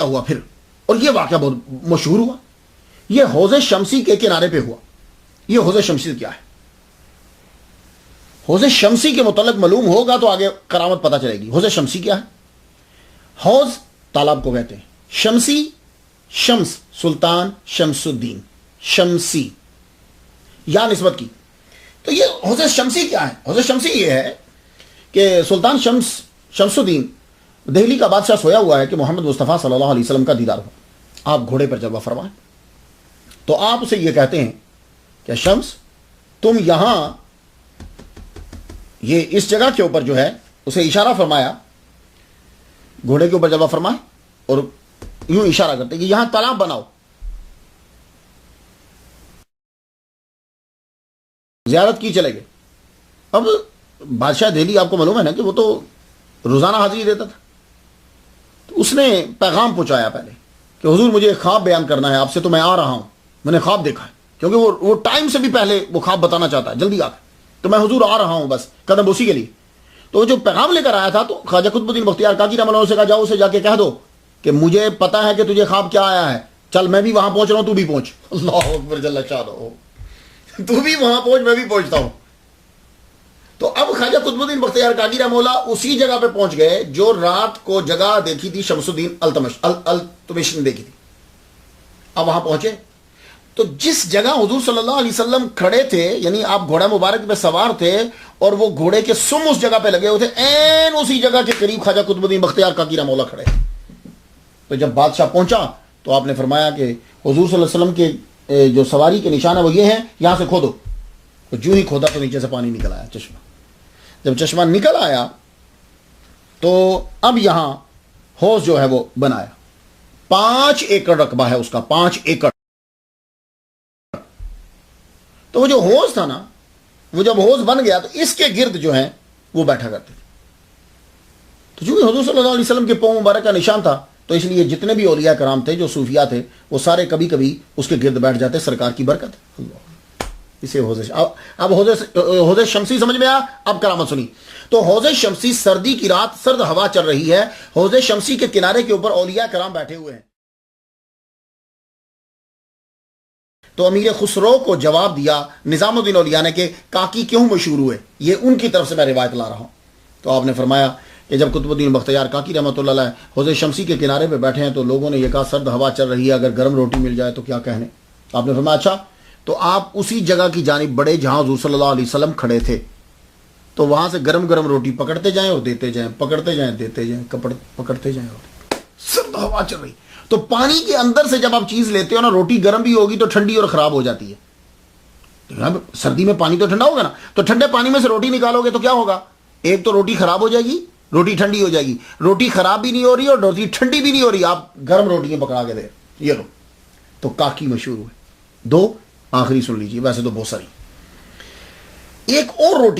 हुआ फिर, और यह वाकया बहुत मशहूर हुआ। यह हौज़ शमसी के किनारे पे हुआ। यह हौज़ शमसी क्या है? हौज़ शमसी के मुतल्लिक़ मालूम होगा तो आगे करामत पता चलेगी। हौज़ शमसी क्या है? हौज़ तालाब को कहते हैं। शमसी, शम्स सुल्तान शमसुद्दीन, शमसी या निस्बत की। तो ये हौज़ शमसी क्या है? हौज़ शमसी ये है कि सुल्तान शमसुद्दीन दिल्ली का बादशाह सोया हुआ है कि मोहम्मद मुस्तफ़ा सल्लल्लाहु अलैहि वसल्लम का दीदार हो। आप घोड़े पर जलवा फरमाएं तो आप उसे ये कहते हैं कि शम्स, तुम यहां ये इस जगह के ऊपर जो है, उसे इशारा फरमाया, घोड़े के ऊपर जलवा फरमाए और यूं इशारा करते कि यहां तालाब बनाओ, ज़ियारत की चलेंगे। अब बादशाह दिल्ली आपको मालूम है ना कि वो तो रोज़ाना हाजिरी देता था। तो उसने पैगाम पहुंचाया पहले कि हुजूर मुझे ख्वाब बयान करना है आपसे, तो मैं आ रहा हूं, मैंने ख्वाब देखा है। क्योंकि वो टाइम से भी पहले वो ख्वाब बताना चाहता है, जल्दी आकर, तो मैं हुजूर आ रहा हूं बस कदम बोसी के लिए। तो वो जो पैगाम लेकर आया था, तो ख्वाजा कुतुबुद्दीन बख्तियार काकी रहमतुल्लाह से कहा, जाओ उसे जाके कह दो कि मुझे पता है कि तुझे ख्वाब क्या आया है, चल मैं भी वहां पहुंच रहा हूं, तू भी पहुंच। अल्लाह अकबर जल्ल शानो, तू भी वहां पहुंच, मैं भी पहुंचता हूं। तो अब ख्वाजा कुतुबुद्दीन बख्तियार काकी रहमतुल्लाह उसी जगह पे पहुंच गए जो रात को जगह देखी थी शमसुद्दीन अल्तमिश ने देखी थी। अब वहां पहुंचे तो जिस जगह हुजूर सल्लल्लाहु अलैहि वसल्लम खड़े थे, यानी आप घोड़ा मुबारक पे सवार थे और वो घोड़े के सुम उस जगह पे लगे हुए थे, एन उसी जगह के करीब ख्वाजा कुतुबुद्दीन बख्तियार काकी रहमतुल्लाह खड़े। तो जब बादशाह पहुंचा तो आपने फरमाया कि हुजूर सल्लल्लाहु अलैहि वसल्लम के जो सवारी के निशान है वो ये हैं, यहां से खोदो। तो जो ही खोदा तो नीचे से पानी निकल आया, चश्मा। जब चश्मा निकल आया तो अब यहां हौज जो है वो बनाया। 5 एकड़ रकबा है उसका, 5 एकड़। तो वो जो हौज था ना, वो जब हौज बन गया तो इसके गिर्द जो है वो बैठा करते थे। तो चूंकि हुजूर सल्लल्लाहु अलैहि वसल्लम के पांव मुबारक का निशान था, तो इसलिए जितने भी औलिया कराम थे, जो सूफिया थे, वो सारे कभी कभी उसके गिर्द बैठ जाते, सरकार की बरकत। इसे अब हौज़ शमसी समझ में आया। अब करामत सुनी। तो हौज़ शमसी, सर्दी की रात, सर्द हवा चल रही है, हौज़ शमसी के किनारे के ऊपर औलिया कराम बैठे हुए हैं। तो अमीर खुसरो को जवाब दिया निजामुद्दीन औलिया ने कि काकी क्यों मशहूर हुए, ये उनकी तरफ से मैं रिवायत ला रहा हूं। तो आपने फरमाया कि जब कुतुबुद्दीन बख्तियार काकी रहमतुल्लाह अलैह हौज़ शमसी के किनारे पे बैठे हैं तो लोगों ने यह कहा सर्द हवा चल रही है, अगर गर्म रोटी मिल जाए तो क्या कहने। आपने फरमाया अच्छा, तो आप उसी जगह की जानिब बढ़े जहां हुजूर सल्लल्लाहु अलैहि वसल्लम खड़े थे, तो वहां से गरम गरम रोटी पकड़ते जाएं और देते जाएं, पकड़ते जाएं, देते जाएं, पकड़ते जाएं। सर्द हवा चल रही। तो पानी के अंदर से जब आप चीज लेते हो ना, रोटी गर्म भी होगी तो ठंडी और खराब हो जाती है। तो सर्दी में पानी तो ठंडा होगा ना, तो ठंडे पानी में से रोटी निकालोगे तो क्या होगा? एक तो रोटी खराब हो जाएगी, रोटी ठंडी हो जाएगी। रोटी खराब भी नहीं हो रही और रोटी ठंडी भी नहीं हो रही, आप गर्म रोटियां पकड़ा के दे, ये लो। तो काकी मशहूर हुए। 2 आखिरी सुन लीजिए, वैसे तो बहुत सारी। एक और रोटी